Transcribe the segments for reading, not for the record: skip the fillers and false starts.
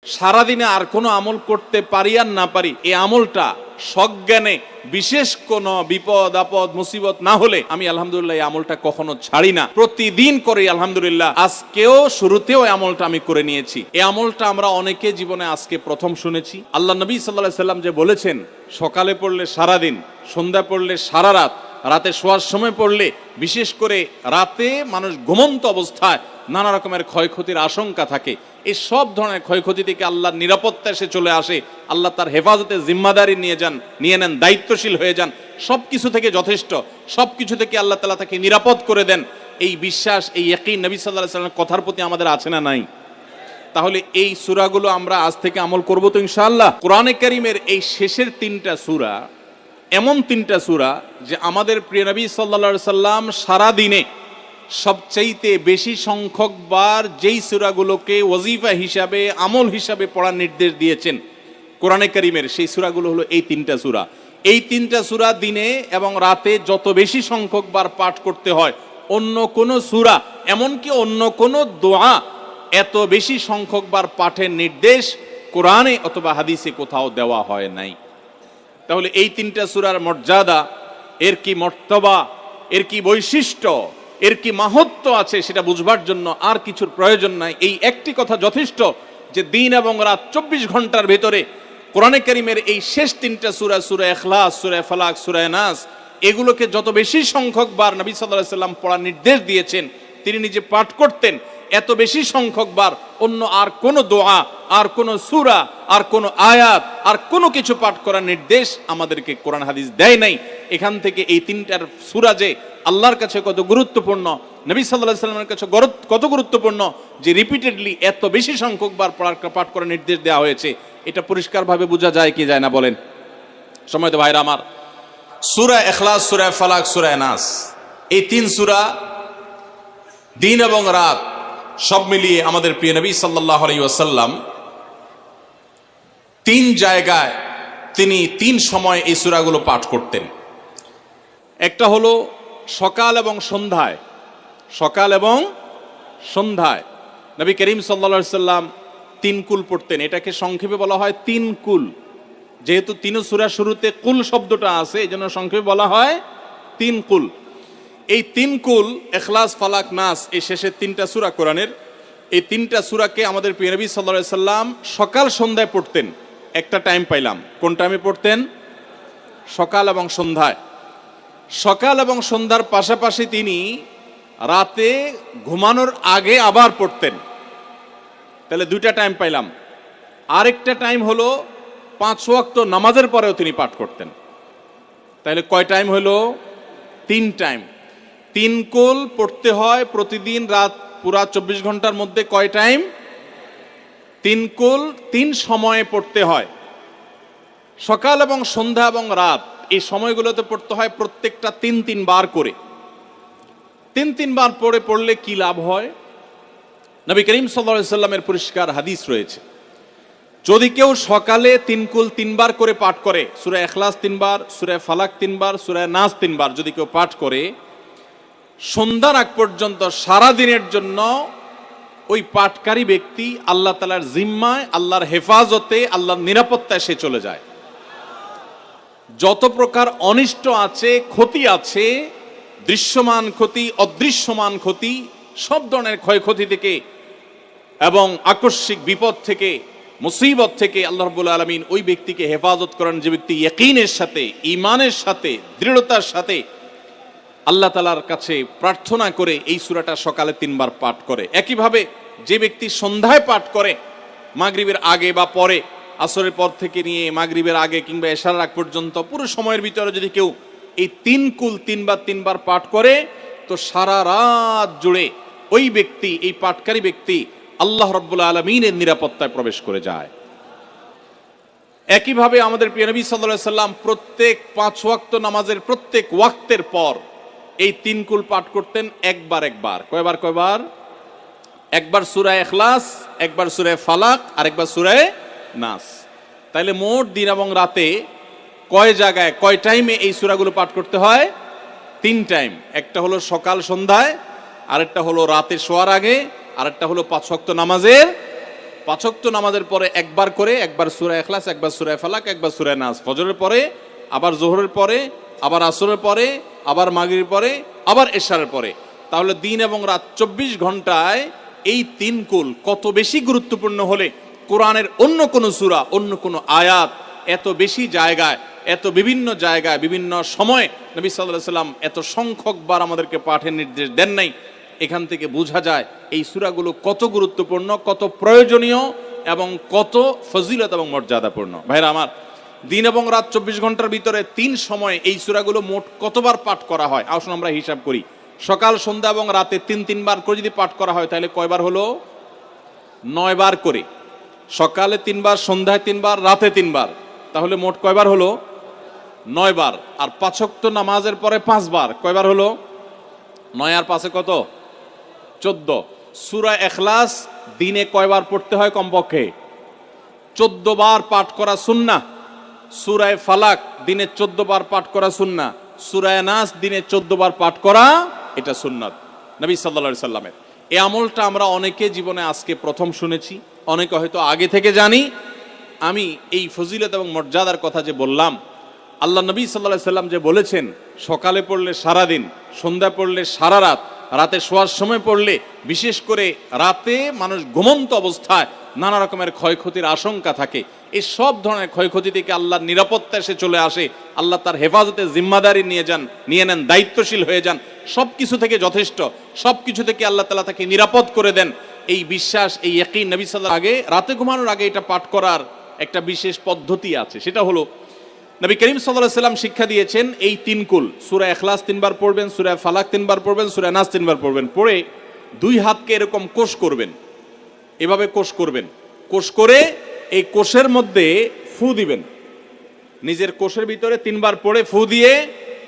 সারাদিনে আর কোনো আমল করতে পারি আর না পারি, এই আমলটা সজ্ঞানে বিশেষ কোনো বিপদ আপদ মুসিবত না হলে আমি আলহামদুলিল্লাহ এই আমলটা কখনো ছাড়ি না, প্রতিদিন করি আলহামদুলিল্লাহ। আজকেও শুরুতেও এই আমলটা আমি করে নিয়েছি। এই আমলটা আমরা অনেকে জীবনে আজকে প্রথম শুনেছি। আল্লাহ নবী সাল্লাল্লাহু আলাইহি সাল্লাম যে বলেছেন, সকালে পড়লে সারাদিন, সন্ধ্যা পড়লে সারা রাত, রাতে শোয়ার সময় পড়লে, বিশেষ করে রাতে মানুষ ঘুমন্ত অবস্থায় নানা রকমের ক্ষয়ক্ষতির আশঙ্কা থাকে, এই সব ধরনের ক্ষয়ক্ষতি থেকে আল্লাহর নিরাপত্তা এসে চলে আসে। আল্লাহ তার হেফাজতে জিম্মাদারি নিয়ে নেন, দায়িত্বশীল হয়ে যান, সবকিছু থেকে যথেষ্ট, সবকিছু থেকে আল্লাহ তাআলা তাকে নিরাপদ করে দেন। এই বিশ্বাস, এই ইয়াকিন নবী সাল্লাল্লাহু আলাইহি সাল্লামের কথার প্রতি আমাদের আছে না নাই? তাহলে এই সূরাগুলো আমরা আজ থেকে আমল করব তো ইনশাআল্লাহ। কোরআনে কারীমের এই শেষের তিনটা সূরা এমন তিনটা সূরা যে আমাদের প্রিয় নবী সাল্লাল্লাহু আলাইহি সাল্লাম সারা দিনে সবচাইতে বেশি সংখ্যক বার যেই সূরাগুলোকে ওয়াজিফা হিসাবে, আমল হিসাবে পড়ার নির্দেশ দিয়েছেন কোরআনে কারীমের, সেই সূরাগুলো হলো এই তিনটা সূরা। এই তিনটা সূরা দিনে এবং রাতে যত বেশি সংখ্যক বার পাঠ করতে হয়, অন্য কোন সূরা, এমনকি অন্য কোন দোয়া এত বেশি সংখ্যক বার পাঠের নির্দেশ কোরআনে অথবা হাদিসে কোথাও দেওয়া হয় নাই। তাহলে এই তিনটা সূরার মর্যাদা, এর কি মর্তবা, এর কি বৈশিষ্ট্য, এর কি মাহাত্ম্য আছে সেটা বুঝবার জন্য আর কিছুর প্রয়োজন নাই। এই একটি কথা যথেষ্ট যে দিন এবং রাত 24 ঘন্টার ভেতরে কোরআনে কারীমের এই শেষ তিনটা সূরা, সূরা ইখলাস, সূরা ফালাক, সূরা নাস, এগুলোকে যত বেশি সংখ্যক বার নবী সাল্লাল্লাহু আলাইহি সাল্লাম পড়ার নির্দেশ দিয়েছেন, তিনি নিজে পাঠ করতেন, এত বেশি সংখ্যক বার অন্য আর কোনো দোয়া, আর কোনো সূরা, আর কোনো আয়াত, আর কোনো কিছু পাঠ করার নির্দেশ আমাদেরকে কোরআন হাদিস দেয় নাই। এখান থেকে এই তিনটার সূরা যে আল্লাহর কাছে কত গুরুত্বপূর্ণ, নবী সাল্লাল্লাহু আলাইহি সাল্লামের কাছে কত গুরুত্বপূর্ণ, যে রিপিটেডলি এত বেশি সংখ্যক বার পাঠ করার নির্দেশ দেওয়া হয়েছে, এটা পরিষ্কারভাবে বোঝা যায় কি যায় না বলেন? সম্মানিত ভাইরা আমার, সূরা ইখলাস, সূরা ফালাক, সূরা নাস, এই তিন সূরা দিন এবং রাত সব মিলিয়ে আমাদের প্রিয় নবী সাল্লাল্লাহু আলাইহি ওয়াসাল্লাম তিন জায়গায় তিনি তিন সময় এই সূরাগুলো পাঠ করতেন। একটা হলো সকাল এবং সন্ধ্যায়, সকাল এবং সন্ধ্যায় নবী করিম সাল্লাল্লাহু আলাইহি সাল্লাম তিন কুল পড়তেন। এটাকে সংক্ষেপে বলা হয় তিন কুল। যেহেতু তিন সূরা শুরুতে কুল শব্দটা আছে, এই জন্য সংক্ষেপে বলা হয় তিন কুল। এই তিন কুল, ইখলাস, ফালাক, নাস, এই শেষের তিনটা সূরা কোরআনের, এই তিনটা সূরাকে আমাদের প্রিয় নবী সাল্লাল্লাহু আলাইহি সাল্লাম সকাল সন্ধ্যায় পড়তেন। একটা টাইম পাইলাম, কোন টাইমে পড়তেন? সকাল এবং সন্ধ্যায়। সকাল এবং সন্ধ্যার পাশাপাশি তিনি রাতে ঘুমানোর আগে আবার পড়তেন। তাহলে দুইটা টাইম পাইলাম। আরেকটা টাইম হলো 5 ওয়াক্ত নামাজের পরেও তিনি পাঠ করতেন। তাহলে কয় টাইম হলো? 3 টাইম। 3 কুল পড়তে হয় প্রতিদিন, রাত পুরা 24 ঘন্টার মধ্যে কয় টাইম? 3 কুল 3 সময়ে পড়তে হয়। সকাল এবং সন্ধ্যা এবং রাত এই সময়গুলোতে পড়তে হয় প্রত্যেকটা 3 বার করে। 3 বার পড়লে কি লাভ হয়? নবী করিম সাল্লাল্লাহু আলাইহি সাল্লামের পরিষ্কার হাদিস রয়েছে, যদি কেউ সকালে 3 কুল 3 বার করে পাঠ করে, সূরা ইখলাস 3 বার, সূরা ফালাক 3 বার, সূরা নাস 3 বার যদি কেউ পাঠ করে, সন্ধ্যার আগ পর্যন্ত সারা দিনের জন্য ওই পাঠকারী ব্যক্তি আল্লাহ তাআলার জিম্মায়, আল্লাহর হেফাজতে, আল্লাহর নিরাপত্তায় সে চলে যায়। যত প্রকার অনিষ্ট আছে, ক্ষতি আছে, দৃশ্যমান ক্ষতি, অদৃশ্যমান ক্ষতি, সব ধরনের ক্ষয়ক্ষতি থেকে এবং আকস্মিক বিপদ থেকে, মুসিবত থেকে আল্লাহ রাব্বুল আলামিন ওই ব্যক্তিকে হেফাজত করেন, যে ব্যক্তি ইয়াকিনের সাথে, ঈমানের সাথে, দৃঢ়তার সাথে আল্লাহ তাআলার কাছে প্রার্থনা করে এই সূরাটা সকালে 3 বার পাঠ করে। একইভাবে যে ব্যক্তি সন্ধ্যায় পাঠ করে, মাগরিবের আগে বা পরে, আসরের পর থেকে নিয়ে মাগরিবের আগে কিংবা এশার আগ পর্যন্ত পুরো সময়ের ভিতরে যদি কেউ এই 3 কুল 3 বার পাঠ করে, তো সারা রাত জুড়ে ওই ব্যক্তি, এই পাঠকারী ব্যক্তি আল্লাহ রাব্বুল আলামিনের নিরাপত্তায় প্রবেশ করে যায়। একইভাবে আমাদের প্রিয় নবী সাল্লাল্লাহু আলাইহি সাল্লাম প্রত্যেক 5 ওয়াক্ত নামাজের প্রত্যেক ওয়াক্তের পর এই 3 কুল পাঠ করতেন একবার। কয়বার? একবার সূরা ইখলাস, একবার সূরা ফালাক, আর একবার সূরা নাস। তাইলে মোট দিন এবং রাতে কয় জায়গায়, কয় টাইমে এই সূরাগুলো পাঠ করতে হয়? 3 টাইম। একটা হলো সকাল সন্ধ্যায়, আরেকটা হলো রাতে শোয়ার আগে, আরেকটা হলো 5 ওয়াক্ত নামাজের 5 ওয়াক্ত নামাজের পরে একবার করে, একবার সূরা ইখলাস, একবার সূরা ফালাক, একবার সূরা নাস, ফজরের পরে, আবার যোহরের পরে, আবার আসরের পরে, আবার মাগরিবের পরে, আবার এশারের পরে। তাহলে দিন এবং রাত 24 ঘন্টায় এই 3 কুল কত বেশি গুরুত্বপূর্ণ হলে কোরআনের অন্য কোন সূরা, অন্য কোন আয়াত এত বেশি জায়গায়, এত বিভিন্ন জায়গায়, বিভিন্ন সময়ে নবী সাল্লাল্লাহু আলাইহি সাল্লাম এত সংখ্যকবার আমাদেরকে পাঠের নির্দেশ দেন নাই। এখান থেকে বোঝা যায় এই সূরাগুলো কত গুরুত্বপূর্ণ, কত প্রয়োজনীয় এবং কত ফজিলত এবং মর্যাদাপূর্ণ। ভাইরা আমার, দিন এবং রাত 24 ঘন্টার ভিতরে 3 সময়ে এই সূরাগুলো মোট কতবার পাঠ করা হয়? আসুন আমরা হিসাব করি। সকাল, সন্ধ্যা এবং রাতে 3 বার করে যদি পাঠ করা হয় তাহলে কয়বার হলো? 9 বার করে। সকালে 3 বার, সন্ধ্যায় 3 বার, রাতে 3 বার, তাহলে মোট কয়বার হলো? 9 বার। আর 5 ওয়াক্ত নামাজের পরে 5 বার, কয়বার হলো? 9 আর 5 কত? 14। সূরা ইখলাস দিনে কয়বার পড়তে হয়? কমপক্ষে 14 বার পাঠ করা সুন্নাহ। সূরা ফালাক দিনে 14 বার পাঠ করা সুন্নাহ। সূরা নাস দিনে 14 বার পাঠ করা, এটা সুন্নাত নবী সাল্লাল্লাহু আলাইহি সাল্লামের। এই আমলটা আমরা অনেকে জীবনে আজকে প্রথম শুনেছি, অনেকে হয়তো আগে থেকে জানি। আমি এই ফজিলত এবং মর্যাদার কথা যে বললাম, আল্লাহ নবী সাল্লাল্লাহু আলাইহি সাল্লাম যে বলেছেন সকালে পড়লে সারা দিন, সন্ধ্যা পড়লে সারা রাত, রাতে শোয়ার সময় পড়লে, বিশেষ করে রাতে মানুষ ঘুমন্ত অবস্থায় নানা রকমের ক্ষয়ক্ষতির আশঙ্কা থাকে। এই সব ধরনের ক্ষয়ক্ষতি থেকে আল্লাহর নিরাপত্তা এসে চলে আসে। আল্লাহ তার হেফাজতে জিম্মাদারি নিয়ে নেন, দায়িত্বশীল হয়ে যান। সবকিছু থেকে যথেষ্ট, সবকিছু থেকে আল্লাহ তাআলা তাকে নিরাপদ করে দেন। এই বিশ্বাস, এই ইয়াকিন নবী সাল্লাল্লাহু আলাইহি ওয়াসাল্লাম আগে রাতে ঘুমানোর আগে এটা পাঠ করার একটা বিশেষ পদ্ধতি আছে। সেটা হলো নবী করিম সাল্লাল্লাহু আলাইহি ওয়াসাল্লাম শিক্ষা দিয়েছেন এই 3 কুল, সূরা ইখলাস 3 বার পড়বেন, সূরা ফালাক 3 বার পড়বেন, সূরা নাস 3 বার পড়বেন। পড়ে 2 হাতকে এরকম কোষ করবেন, এভাবে কোষ করবেন। কোষ করে এই কোষের মধ্যে ফু দিবেন, নিজের কোষের ভিতরে 3 বার পড়ে ফু দিয়ে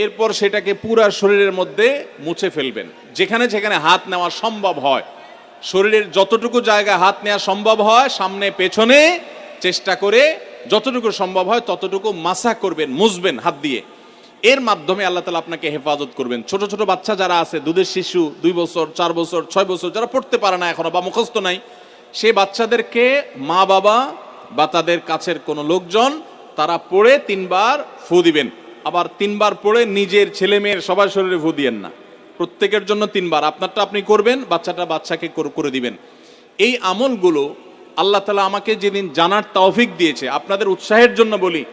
এরপর সেটাকে পুরা শরীরের মধ্যে মুছে ফেলবেন। যেখানে যেখানে হাত নেওয়া সম্ভব হয়, শরীরের যতটুকু জায়গায় হাত নেওয়া সম্ভব হয়, সামনে পেছনে চেষ্টা করে যতটুকু সম্ভব হয় ততটুকু মাসা করবেন, মুছবেন হাত দিয়ে। এর মাধ্যমে আল্লাহ তাআলা আপনাকে হেফাজত করবেন। ছোট ছোট বাচ্চা যারা আছে, দুধের শিশু, 2 বছর, 4 বছর, 6 বছর, যারা পড়তে পারে না এখনো বা মুখস্থ নাই, সেই বাচ্চাদেরকে মা বাবা বা তাদের কাছের কোনো লোকজন তারা পড়ে 3 বার ফু দিবেন। আবার 3 বার পড়ে নিজের ছেলে মেয়ের সবার শরীরে ফু দিয়েন না, প্রত্যেকের জন্য 3 বার। আপনারটা আপনি করবেন, বাচ্চাটা বাচ্চাকে করে দিবেন। এই আমলগুলো আল্লাহ তাআলা আমাকে যেদিন জানার তৌফিক দিয়েছে, আপনাদের উৎসাহের জন্য বলি,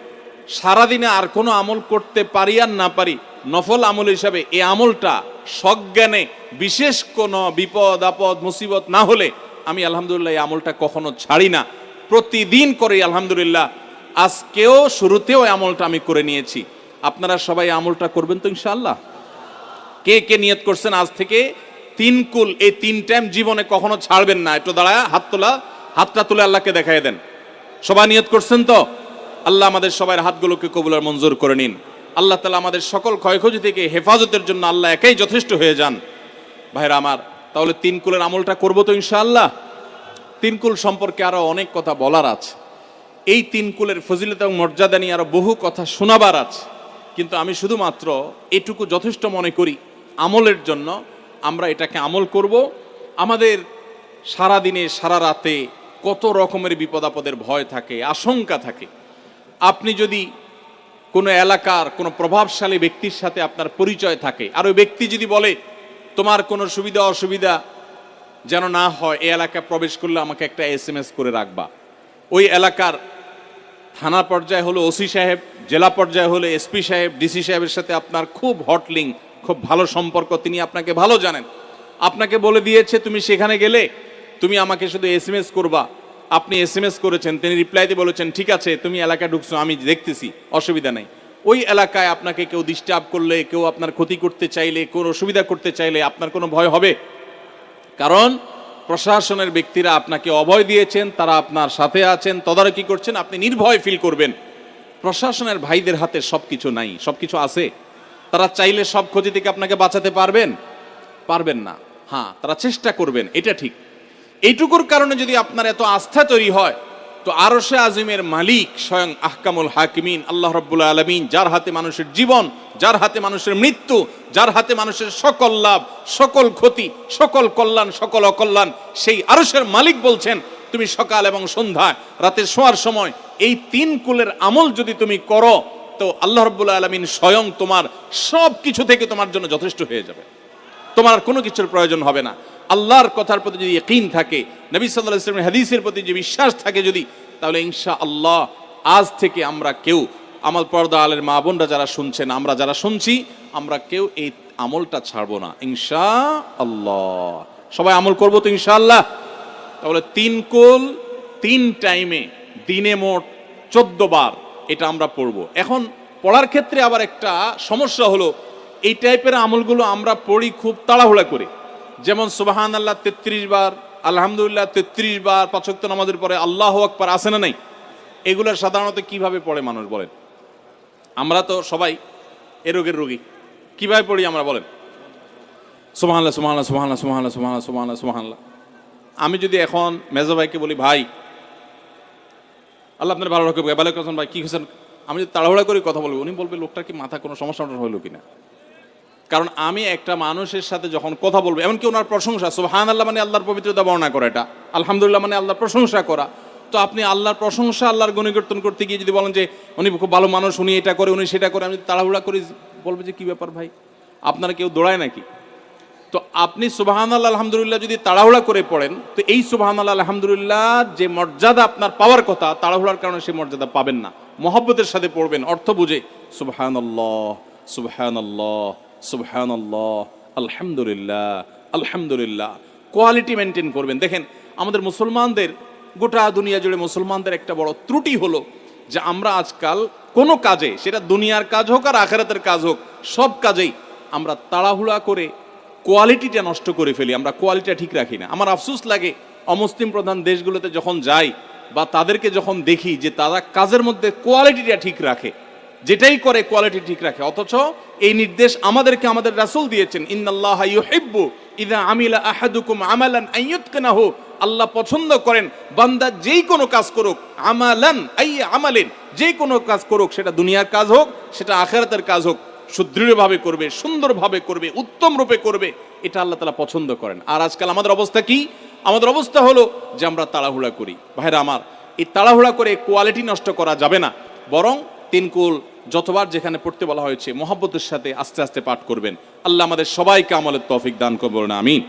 সারাদিনে আর কোনো আমল করতে পারি আর না পারি, নফল আমল হিসাবে এই আমলটা সজ্ঞানে, বিশেষ কোনো বিপদ আপদ মুসিবত না হলে আমি আলহামদুলিল্লাহ এই আমলটা কখনো ছাড়ি না, প্রতিদিন করি আলহামদুলিল্লাহ। আজকেও শুরুতেও এই আমলটা আমি করে নিয়েছি। আপনারা সবাই আমলটা করবেন তো ইনশাআল্লাহ? কে কে নিয়ত করছেন আজ থেকে 3 কুল এই 3 টাইম জীবনে কখনো ছাড়বেন না? একটু দাঁড়ায় হাতটা তুলে আল্লাহকে দেখাই দেন। সবাই নিয়ত করছেন তো? আল্লাহ আমাদের সবার হাতগুলোকে কবুল আর মঞ্জুর করে নিন। আল্লাহ তাআলা আমাদের সকল ক্ষয়ক্ষতি থেকে হেফাজতের জন্য আল্লাহ একাই যথেষ্ট হয়ে যান। ভাইরা আমার, তাহলে 3 কুলের আমলটা করবো তো ইনশাআল্লাহ? 3 কুল সম্পর্কে আরো অনেক কথা বলার আছে, এই 3 কুলের ফজিলত এবং মর্যাদা নিয়ে আরো বহু কথা শোনাবার আছে, কিন্তু আমি শুধুমাত্র এটুকু যথেষ্ট মনে করি আমলের জন্য। আমরা এটাকে আমল করব। আমাদের সারা দিনে সারা রাতে কত রকমের বিপদ আপদের ভয় থাকে, আশঙ্কা থাকে। আপনি যদি কোনো এলাকার কোনো প্রভাবশালী ব্যক্তির সাথে আপনার পরিচয় থাকে, আর ওই ব্যক্তি যদি বলে তোমার কোনো সুবিধা অসুবিধা যেন না হয়, এই এলাকায় প্রবেশ করলে আমাকে একটা SMS করে রাখবা। ওই এলাকার থানা পর্যায়ে হলো ওসি সাহেব, জেলা পর্যায়ে হলো SP সাহেব, DC সাহেবের সাথে আপনার খুব হট লিঙ্ক, খুব ভালো সম্পর্ক, তিনি আপনাকে ভালো জানেন। আপনাকে বলে দিয়েছে তুমি সেখানে গেলে তুমি আমাকে শুধু SMS করবা। আপনি SMS করেছেন, তিনি রিপ্লাইতে বলেছেন ঠিক আছে তুমি এলাকায় ঢুকছো, আমি দেখতেছি, অসুবিধা নাই। ওই এলাকায় আপনাকে কেউ ডিস্টার্ব করলে, কেউ আপনার ক্ষতি করতে চাইলে, কোনো অসুবিধা করতে চাইলে আপনার কোনো ভয় হবে? কারণ প্রশাসনের ব্যক্তিরা আপনাকে অভয় দিয়েছেন, তারা আপনার সাথে আছেন, তদারকি করছেন, আপনি নির্ভয় ফিল করবেন। প্রশাসনের ভাইদের হাতে সবকিছু নাই, সবকিছু আছে। তারা চাইলে সব ক্ষতি থেকে আপনাকে বাঁচাতে পারবেন না। হ্যাঁ, তারা চেষ্টা করবেন, এটা ঠিক। এইটুকুর কারণে যদি আপনার এত আস্থা তৈরি হয়, তো আরশে আজিমের মালিক স্বয়ং আহকামুল হাকিমিন আল্লাহ রাব্বুল আলামিন, যার হাতে মানুষের জীবন, যার হাতে মানুষের মৃত্যু, যার হাতে মানুষের সকল লাভ, সকল ক্ষতি, সকল কল্যাণ, সকল অকল্যাণ, সেই আরশের মালিক বলছেন তুমি সকাল এবং সন্ধ্যায়, রাতে শোয়ার সময় এই 3 কুলের আমল যদি তুমি করো, তো আল্লাহ রাব্বুল আলামিন স্বয়ং তোমার সব কিছু থেকে তোমার জন্য যথেষ্ট হয়ে যাবে। তোমার আর কোনো কিছুর প্রয়োজন হবে না। আল্লাহর কথার প্রতি যদি ইয়াকিন থাকে, নবী সাল্লাল্লাহু আলাইহি ওয়াসাল্লামের হাদিসের প্রতি যে বিশ্বাস থাকে যদি, তাহলে ইনশাআল্লাহ আজ থেকে আমরা কেউ, আমার পর্দা আলের মা বোনরা যারা শুনছেন, আমরা যারা শুনছি, আমরা কেউ এই আমলটা ছাড়বো না ইনশাআল্লাহ। সবাই আমল করবো তো ইনশাআল্লাহ? তাহলে 3 কুল 3 টাইমে দিনে মোট 14 বার এটা আমরা পড়বো। এখন পড়ার ক্ষেত্রে আবার একটা সমস্যা হলো, এই টাইপের আমলগুলো আমরা পড়ি খুব তাড়াহুড়া করে। যেমন সুবহানাল্লাহ 33 বার, আলহামদুলিল্লাহ 33 বার, 5 ওয়াক্ত নামাজের পরে আল্লাহু আকবার আছে না নাই? এগুলো সাধারণত কিভাবে পড়ে মানুষ বলেন? আমরা তো সবাই এ রোগের রোগী। কিভাবে পড়ি আমরা বলেন? সুবহানাল্লাহ সুবহানাল্লাহ সুবহানাল্লাহ সুবহানাল্লাহ সুবহানাল্লাহ সুবহানাল্লাহ সুবহানাল্লাহ। আমি যদি এখন মেজো ভাইকে বলি, ভাই আল্লাহ আপনার ভালো রাখবে, ভালো করছেন ভাই, কি হয়েছেন, আমি যদি তাড়াহুড়া করে কথা বলবো, উনি বলবে লোকটার কি মাথা কোনো সমস্যা হইলো কিনা। কারণ আমি একটা মানুষের সাথে যখন কথা বলবো, এমনকি ওনার প্রশংসা, সুবহানাল্লাহ মানে আল্লাহর পবিত্রতা বর্ণনা করা, এটা আলহামদুলিল্লাহ মানে আল্লাহর প্রশংসা করা। তো আপনি আল্লাহর প্রশংসা, আল্লাহর গুণকীর্তন করতে গিয়ে যদি বলেন যে উনি খুব ভালো মানুষ, উনি এটা করে, উনি সেটা করে, আমি তাড়াহুড়া করে বলবো যে কি ব্যাপার ভাই, আপনারা কেউ দৌড়ায় নাকি? তো আপনি সুবহানাল্লাহ আলহামদুলিল্লাহ যদি তাড়াহুড়া করে পড়েন, তো এই সুবহানাল্লাহ আলহামদুলিল্লাহ যে মর্যাদা আপনার পাওয়ার কথা, তাড়াহুড়ার কারণে সেই মর্যাদা পাবেন না। মহব্বতের সাথে পড়বেন, অর্থ বুঝে, সুবহানাল্লাহ সুবহানাল্লাহ সুবহানাল্লাহ আলহামদুলিল্লাহ আলহামদুলিল্লাহ। কোয়ালিটি মেনটেন করবেন। দেখেন আমাদের মুসলমানদের, গোটা দুনিয়া জুড়ে মুসলমানদের একটা বড় ত্রুটি হলো যে আমরা আজকাল কোনো কাজে, সেটা দুনিয়ার কাজ হোক আর আখিরাতের কাজ হোক, সব কাজেই আমরা তাড়াহুড়া করে কোয়ালিটিটা নষ্ট করে ফেলি, আমরা কোয়ালিটিটা ঠিক রাখি না। আমার আফসোস লাগে অমুসলিম প্রধান দেশগুলোতে যখন যাই বা তাদেরকে যখন দেখি যে তারা কাজের মধ্যে কোয়ালিটিটা ঠিক রাখে, যেটাই করে কোয়ালিটি ঠিক রাখে, অথচ এই নির্দেশ আমাদেরকে আমাদের রাসূল দিয়েছেন, ইন্নাল্লাহা ইউহিব্বু ইযা আমিলা আহাদুকুম আমালান আন ইউতকিনাহু। আল্লাহ পছন্দ করেন বান্দা যেই কোনো কাজ করুক, আমালান আই আমালিন, যেই কোনো কাজ করুক, সেটা দুনিয়ার কাজ হোক, সেটা আখিরাতের কাজ হোক, সুদৃঢ়ভাবে করবে, সুন্দরভাবে করবে, উত্তম রূপে করবে, এটা আল্লাহ তাআলা পছন্দ করেন। আর আজকাল আমাদের অবস্থা কি? আমাদের অবস্থা হলো যে আমরা তাড়াহুড়া করি। ভাইরা আমার, এই তাড়াহুড়া করে কোয়ালিটি নষ্ট করা যাবে না, বরং 3 কুল যতবার যেখানে পড়তে বলা হয়েছে মহব্বতের সাথে আস্তে আস্তে পাঠ করবেন। আল্লাহ আমাদের সবাইকে আমলের তৌফিক দান করবেন, আমিন।